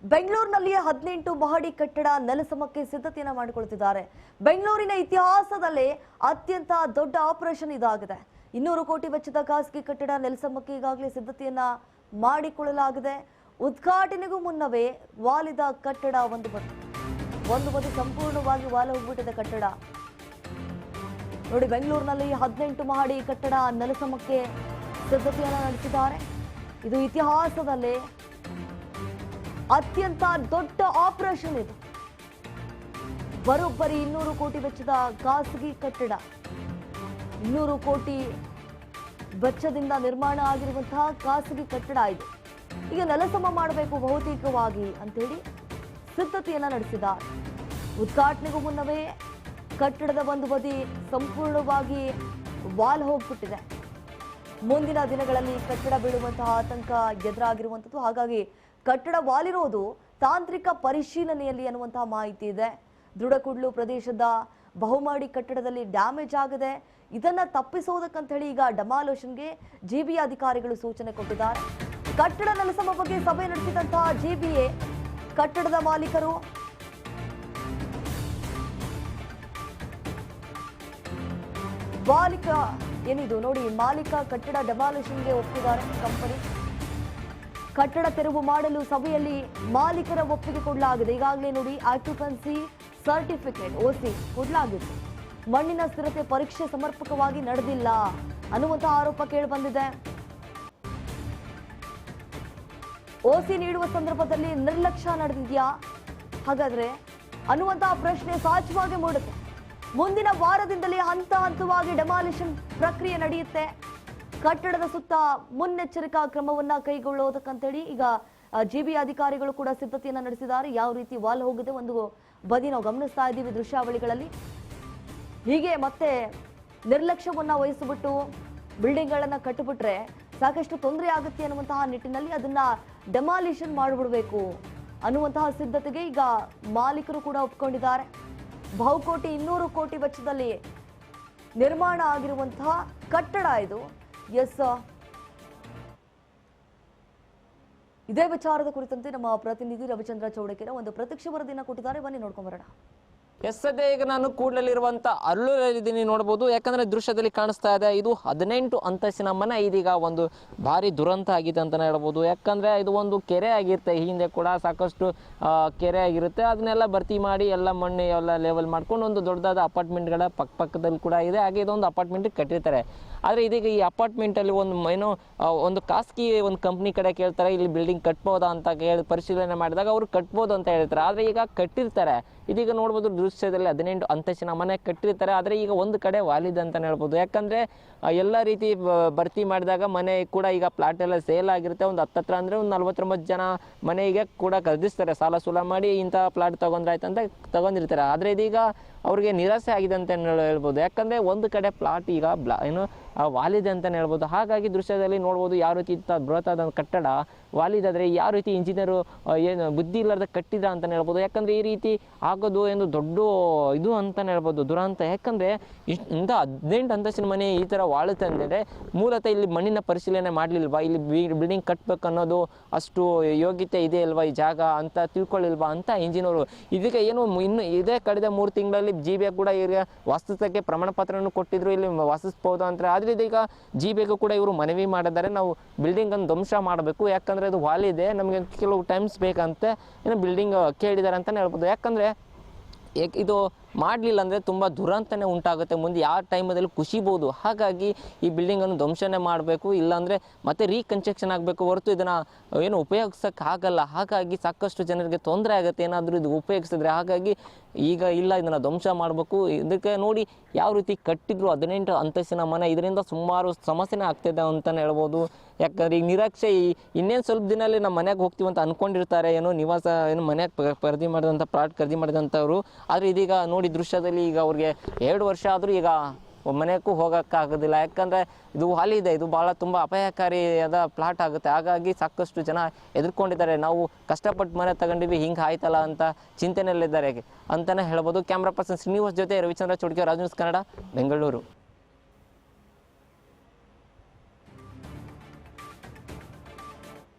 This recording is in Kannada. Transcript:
ಬೆಂಗಳೂರಿನಲ್ಲಿ 18 ಮಹಡಿ ಕಟ್ಟಡ ನೆಲಸಮಕ್ಕೆ ಸಿದ್ಧತೆಯನ್ನು ಮಾಡಿಕೊಳ್ಳುತ್ತಿದ್ದಾರೆ. ಬೆಂಗಳೂರಿನ ಇತಿಹಾಸದಲ್ಲೇ ಅತ್ಯಂತ ದೊಡ್ಡ ಆಪರೇಷನ್ ಇದಾಗಿದೆ. 200 ಕೋಟಿ ವೆಚ್ಚದ ಖಾಸಗಿ ಕಟ್ಟಡ ನೆಲಸಮಕ್ಕೆ ಈಗಾಗಲೇ ಸಿದ್ಧತೆಯನ್ನ ಮಾಡಿಕೊಳ್ಳಲಾಗಿದೆ. ಉದ್ಘಾಟನೆಗೂ ಮುನ್ನವೇ ವಾಲಿದ ಕಟ್ಟಡ ಒಂದು ಬದಿ ಸಂಪೂರ್ಣವಾಗಿ ವಾಲಿ ಹೋಗ್ಬಿಟ್ಟಿದೆ ಕಟ್ಟಡ. ನೋಡಿ, ಬೆಂಗಳೂರಿನಲ್ಲಿ 18 ಮಹಡಿ ಕಟ್ಟಡ ನೆಲಸಮಕ್ಕೆ ಸಿದ್ಧತೆಯನ್ನ ನಡೆಸಿದ್ದಾರೆ. ಇದು ಇತಿಹಾಸದಲ್ಲೇ ಅತ್ಯಂತ ದೊಡ್ಡ ಆಪರೇಷನ್ ಇದು. ಬರೋಬ್ಬರಿ 200 ಕೋಟಿ ವೆಚ್ಚದ ಖಾಸಗಿ ಕಟ್ಟಡ, 200 ಕೋಟಿ ವೆಚ್ಚದಿಂದ ನಿರ್ಮಾಣ ಆಗಿರುವಂತಹ ಖಾಸಗಿ ಕಟ್ಟಡ ಇದು. ಈಗ ನೆಲಸಮ ಮಾಡಬೇಕು ಬಹುತೇಕವಾಗಿ ಅಂತೇಳಿ ಸಿದ್ಧತೆಯನ್ನ ನಡೆಸಿದ್ದಾರೆ. ಉದ್ಘಾಟನೆಗೂ ಮುನ್ನವೇ ಕಟ್ಟಡದ ಒಂದು ಬದಿ ಸಂಪೂರ್ಣವಾಗಿ ವಾಲ್ ಹೋಗ್ಬಿಟ್ಟಿದೆ. ಮುಂದಿನ ದಿನಗಳಲ್ಲಿ ಕಟ್ಟಡ ಬೀಳುವಂತಹ ಆತಂಕ ಎದುರಾಗಿರುವಂಥದ್ದು. ಹಾಗಾಗಿ ಕಟ್ಟಡ ವಾಲಿರೋದು ತಾಂತ್ರಿಕ ಪರಿಶೀಲನೆಯಲ್ಲಿ ಅನ್ನುವಂತಹ ಮಾಹಿತಿ ಇದೆ. ದೃಢಕೂಡ್ಲು ಪ್ರದೇಶದ ಬಹುಮಹಡಿ ಕಟ್ಟಡದಲ್ಲಿ ಡ್ಯಾಮೇಜ್ ಆಗಿದೆ. ಇದನ್ನ ತಪ್ಪಿಸೋದಕ್ಕಂತ ಹೇಳಿ ಈಗ ಡೆಮಾಲಿಷನ್ಗೆ ಜಿಬಿಎ ಅಧಿಕಾರಿಗಳು ಸೂಚನೆ ಕೊಟ್ಟಿದ್ದಾರೆ. ಕಟ್ಟಡ ನೆಲಸಮ ಬಗ್ಗೆ ಸಭೆ ನಡೆಸಿದಂತಹ ಜಿಬಿಎ ಕಟ್ಟಡದ ಮಾಲೀಕರು ಏನಿದು ನೋಡಿ, ಮಾಲೀಕ ಕಟ್ಟಡ ಡೆಮಾಲಿಷನ್ಗೆ ಒಪ್ಪಿದ್ದಾರೆ. ಕಂಪನಿ ಕಟ್ಟಡ ತೆರವು ಮಾಡಲು ಸಭೆಯಲ್ಲಿ ಮಾಲೀಕರ ಒಪ್ಪಿಗೆ ಕೊಡಲಾಗಿದೆ. ಈಗಾಗಲೇ ನೋಡಿ, ಆಕ್ಯುಪೆನ್ಸಿ ಸರ್ಟಿಫಿಕೇಟ್ ಓಸಿ ಕೊಡಲಾಗಿದೆ. ಮಣ್ಣಿನ ಸ್ಥಿರತೆ ಪರೀಕ್ಷೆ ಸಮರ್ಪಕವಾಗಿ ನಡೆದಿಲ್ಲ ಅನ್ನುವಂತಹ ಆರೋಪ ಕೇಳಿಬಂದಿದೆ. ಓಸಿ ನೀಡುವ ಸಂದರ್ಭದಲ್ಲಿ ನಿರ್ಲಕ್ಷ್ಯ ನಡೆದಿದೆಯಾ ಹಾಗಾದ್ರೆ ಅನ್ನುವಂತಹ ಪ್ರಶ್ನೆ ಸಹಜವಾಗಿ ಮೂಡುತ್ತೆ. ಮುಂದಿನ ವಾರದಿಂದಲೇ ಹಂತ ಹಂತವಾಗಿ ಡೆಮಾಲಿಷನ್ ಪ್ರಕ್ರಿಯೆ ನಡೆಯುತ್ತೆ. ಕಟ್ಟಡದ ಸುತ್ತ ಮುನ್ನೆಚ್ಚರಿಕಾ ಕ್ರಮವನ್ನ ಕೈಗೊಳ್ಳೋದಕ್ಕಂತೇಳಿ ಈಗ ಜಿಬಿಎ ಅಧಿಕಾರಿಗಳು ಕೂಡ ಸಿದ್ಧತೆಯನ್ನ ನಡೆಸಿದ್ದಾರೆ. ಯಾವ ರೀತಿ ವಾಲ್ ಹೋಗಿದೆ ಒಂದು ಬದಿ ನಾವು ಗಮನಿಸ್ತಾ ಇದ್ದೀವಿ ದೃಶ್ಯಾವಳಿಗಳಲ್ಲಿ. ಹೀಗೆ ಮತ್ತೆ ನಿರ್ಲಕ್ಷ್ಯವನ್ನ ವಹಿಸಿಬಿಟ್ಟು ಬಿಲ್ಡಿಂಗ್ಗಳನ್ನ ಕಟ್ಟಿಬಿಟ್ರೆ ಸಾಕಷ್ಟು ತೊಂದರೆ ಆಗುತ್ತೆ ಅನ್ನುವಂತಹ ನಿಟ್ಟಿನಲ್ಲಿ ಅದನ್ನ ಡೆಮಾಲಿಷನ್ ಮಾಡಿಬಿಡ್ಬೇಕು ಅನ್ನುವಂತಹ ಸಿದ್ಧತೆಗೆ ಈಗ ಮಾಲೀಕರು ಕೂಡ ಒಪ್ಕೊಂಡಿದ್ದಾರೆ. ಬಹುಕೋಟಿ 200 ಕೋಟಿ ವೆಚ್ಚದಲ್ಲಿ ನಿರ್ಮಾಣ ಆಗಿರುವಂತಹ ಕಟ್ಟಡ ಇದು. ಎಸ್, ಇದೇ ವಿಚಾರದ ಕುರಿತಂತೆ ನಮ್ಮ ಪ್ರತಿನಿಧಿ ರವಿಚಂದ್ರ ಚೌಡಕೆರೆ ಒಂದು ಪ್ರತ್ಯಕ್ಷ ವರದಿಯನ್ನು ಕೊಟ್ಟಿದ್ದಾರೆ. ಬನ್ನಿ ನೋಡ್ಕೊಂಡ್ ಬರೋಣ. ಸದ್ಯ ಈಗ ನಾನು ಕೂಡಲಿರುವಂತ ಅರಳೂರಲ್ಲಿದ್ದೀನಿ, ನೋಡಬಹುದು. ಯಾಕಂದ್ರೆ ದೃಶ್ಯದಲ್ಲಿ ಕಾಣಿಸ್ತಾ ಇದೆ, ಇದು 18 ಅಂತಸ್ತಿನ ಮನೆ. ಇದೀಗ ಒಂದು ಭಾರಿ ದುರಂತ ಆಗಿದೆ ಅಂತಾನೆ ಹೇಳ್ಬೋದು. ಯಾಕಂದ್ರೆ ಇದು ಒಂದು ಕೆರೆ ಆಗಿರುತ್ತೆ, ಹಿಂದೆ ಕೂಡ ಸಾಕಷ್ಟು ಕೆರೆ ಆಗಿರುತ್ತೆ. ಅದನ್ನೆಲ್ಲ ಭರ್ತಿ ಮಾಡಿ ಎಲ್ಲ ಮಣ್ಣು ಎಲ್ಲ ಲೆವೆಲ್ ಮಾಡ್ಕೊಂಡು ಒಂದು ದೊಡ್ಡದಾದ ಅಪಾರ್ಟ್ಮೆಂಟ್ಗಳ ಪಕ್ಕದಲ್ಲಿ ಕೂಡ ಇದೆ. ಹಾಗೆ ಇದೊಂದು ಅಪಾರ್ಟ್ಮೆಂಟ್ ಕಟ್ಟಿರ್ತಾರೆ. ಆದರೆ ಇದೀಗ ಈ ಅಪಾರ್ಟ್ಮೆಂಟಲ್ಲಿ ಒಂದು ಖಾಸಗಿ ಒಂದು ಕಂಪ್ನಿ ಕಡೆ ಕೇಳ್ತಾರೆ, ಇಲ್ಲಿ ಬಿಲ್ಡಿಂಗ್ ಕಟ್ಬೋದಾ ಅಂತ ಕೇಳಿ ಪರಿಶೀಲನೆ ಮಾಡಿದಾಗ ಅವರು ಕಟ್ಬೋದು ಅಂತ ಹೇಳ್ತಾರೆ. ಆದರೆ ಈಗ ಕಟ್ಟಿರ್ತಾರೆ. ಇದೀಗ ನೋಡ್ಬೋದು ದೃಶ್ಯದಲ್ಲಿ 18 ಅಂತಸ್ತಿನ ಮನೆ ಕಟ್ಟಿರ್ತಾರೆ. ಆದರೆ ಈಗ ಒಂದು ಕಡೆ ವಾಲಿದೆ ಅಂತಲೇ ಹೇಳ್ಬೋದು. ಯಾಕಂದರೆ ಎಲ್ಲ ರೀತಿ ಭರ್ತಿ ಮಾಡಿದಾಗ ಮನೆ ಕೂಡ ಈಗ ಪ್ಲಾಟ್ ಎಲ್ಲ ಸೇಲ್ ಆಗಿರುತ್ತೆ. ಒಂದು ಹತ್ತತ್ರ ಅಂದರೆ ಒಂದು 49 ಜನ ಮನೆಗೆ ಕೂಡ ಖರೀದಿಸ್ತಾರೆ. ಸಾಲ ಸೂಲ ಮಾಡಿ ಇಂಥ ಪ್ಲಾಟ್ ತೊಗೊಂಡ್ರಾಯ್ತು ಅಂತ ತೊಗೊಂಡಿರ್ತಾರೆ. ಆದರೆ ಇದೀಗ ಅವ್ರಿಗೆ ನಿರಾಸೆ ಆಗಿದೆ ಅಂತ ಹೇಳ್ಬೋದು. ಯಾಕಂದರೆ ಒಂದು ಕಡೆ ಪ್ಲಾಟ್ ಈಗ ವಾಲಿದೆ ಅಂತಲೇ ಹೇಳ್ಬೋದು. ಹಾಗಾಗಿ ದೃಶ್ಯದಲ್ಲಿ ನೋಡ್ಬೋದು ಯಾವ ರೀತಿ ಬೃಹತ್ತಾದ ಕಟ್ಟಡ ವಾಲಿದಾದರೆ ಯಾವ ರೀತಿ ಇಂಜಿನಿಯರು ಏನು ಬುದ್ಧಿ ಇಲ್ಲದ ಕಟ್ಟಿದ ಅಂತಲೇ ಹೇಳ್ಬೋದು. ಯಾಕಂದರೆ ಈ ರೀತಿ ಆಗೋದು ಎಂದು ದೊಡ್ಡ ಇದು ಅಂತಲೇ ಹೇಳ್ಬೋದು, ದುರಂತ. ಯಾಕಂದರೆ ಇಂಥ 18 ಅಂತಸ್ತಿನ ಮನೆ ಈ ಥರ ವಾಳುತ್ತೆ ಅಂದರೆ ಮೂಲತಃ ಇಲ್ಲಿ ಮಣ್ಣಿನ ಪರಿಶೀಲನೆ ಮಾಡಲಿಲ್ವಾ, ಇಲ್ಲಿ ಬಿಲ್ಡಿಂಗ್ ಕಟ್ಟಬೇಕು ಅನ್ನೋದು ಅಷ್ಟು ಯೋಗ್ಯತೆ ಇದೆ ಅಲ್ವಾ ಈ ಜಾಗ ಅಂತ ತಿಳ್ಕೊಳ್ಳಿಲ್ವಾ ಅಂತ ಇಂಜಿನಿಯರು. ಇದೀಗ ಏನು ಇನ್ನು ಇದೇ ಕಳೆದ 3 ತಿಂಗಳಲ್ಲಿ ಜಿಬಿಎ ಕೂಡ ಇವರಿಗೆ ವಾಸ್ತುತ್ವಕ್ಕೆ ಪ್ರಮಾಣ ಪತ್ರವನ್ನು ಕೊಟ್ಟಿದ್ರು, ಇಲ್ಲಿ ವಾಸಿಸ್ಬೋದು ಅಂತ. ಆದರೆ ಇದೀಗ ಜಿಬಿಎಗೂ ಕೂಡ ಇವರು ಮನವಿ ಮಾಡಿದ್ದಾರೆ, ನಾವು ಬಿಲ್ಡಿಂಗ್ ಅನ್ನು ಧ್ವಂಸ ಮಾಡಬೇಕು, ಯಾಕಂದರೆ ಅದು ವಾಲಿದೆ, ನಮಗೆ ಕೆಲವು ಟೈಮ್ಸ್ ಬೇಕಂತೆ ಇನ್ನು ಬಿಲ್ಡಿಂಗ್ ಕೇಳಿದ್ದಾರೆ ಅಂತಲೇ ಹೇಳ್ಬೋದು. ಯಾಕಂದರೆ ಇದು ಮಾಡಲಿಲ್ಲ ಅಂದರೆ ತುಂಬ ದುರಂತನೇ ಉಂಟಾಗುತ್ತೆ. ಮುಂದೆ ಯಾವ ಟೈಮದಲ್ಲಿ ಕುಸಿಬೋದು. ಹಾಗಾಗಿ ಈ ಬಿಲ್ಡಿಂಗನ್ನು ಧ್ವಂಸನೆ ಮಾಡಬೇಕು, ಇಲ್ಲಾಂದರೆ ಮತ್ತೆ ರೀಕನ್ಸ್ಟ್ರಕ್ಷನ್ ಆಗಬೇಕು ಹೊರತು ಇದನ್ನು ಏನು ಉಪಯೋಗಿಸೋಕ್ಕಾಗಲ್ಲ. ಹಾಗಾಗಿ ಸಾಕಷ್ಟು ಜನರಿಗೆ ತೊಂದರೆ ಆಗುತ್ತೆ ಏನಾದರೂ ಇದು ಉಪಯೋಗಿಸಿದ್ರೆ. ಹಾಗಾಗಿ ಈಗ ಇಲ್ಲ, ಇದನ್ನು ಧ್ವಂಸ ಮಾಡಬೇಕು. ಇದಕ್ಕೆ ನೋಡಿ ಯಾವ ರೀತಿ ಕಟ್ಟಿದ್ರು 18 ಅಂತಸ್ತಿನ ಮನೆ. ಇದರಿಂದ ಸುಮಾರು ಸಮಸ್ಯೆನೇ ಆಗ್ತಿದೆ ಅಂತಲೇ ಹೇಳ್ಬೋದು. ಯಾಕಂದರೆ ಈಗ ನಿರಾಕ್ಷೆ ಇನ್ನೇನು ಸ್ವಲ್ಪ ದಿನಲ್ಲಿ ನಮ್ಮ ಮನೆಗೆ ಹೋಗ್ತೀವಿ ಅಂತ ಅಂದ್ಕೊಂಡಿರ್ತಾರೆ, ಏನೋ ನಿವಾಸ ಏನು ಮನೆಗೆ ಖರೀದಿ ಮಾಡಿದಂಥ ಪ್ಲಾಟ್ ಖರೀದಿ ಮಾಡಿದಂಥವ್ರು. ಆದರೆ ಇದೀಗ ನೋಡಿ ದೃಶ್ಯದಲ್ಲಿ ಈಗ ಅವ್ರಿಗೆ 2 ವರ್ಷ ಆದರೂ ಈಗ ಮನೆಗೂ ಹೋಗೋಕ್ಕಾಗೋದಿಲ್ಲ. ಯಾಕಂದರೆ ಇದು ವಾಲಿದೆ, ಇದು ಭಾಳ ತುಂಬ ಅಪಾಯಕಾರಿಯಾದ ಪ್ಲಾಟ್ ಆಗುತ್ತೆ. ಹಾಗಾಗಿ ಸಾಕಷ್ಟು ಜನ ಎದುರ್ಕೊಂಡಿದ್ದಾರೆ, ನಾವು ಕಷ್ಟಪಟ್ಟು ಮನೆ ತಗೊಂಡಿವಿ, ಹಿಂಗೆ ಆಯ್ತಲ್ಲ ಅಂತ ಚಿಂತೆಯಲ್ಲಿದ್ದಾರೆ ಅಂತಲೇ ಹೇಳ್ಬೋದು. ಕ್ಯಾಮ್ರಾ ಪರ್ಸನ್ ಶ್ರೀನಿವಾಸ್ ಜೊತೆ ರವಿಚಂದ್ರ ಚೌಡಕೆ, ರಾಜ್ ನ್ಯೂಸ್ ಕನ್ನಡ, ಬೆಂಗಳೂರು.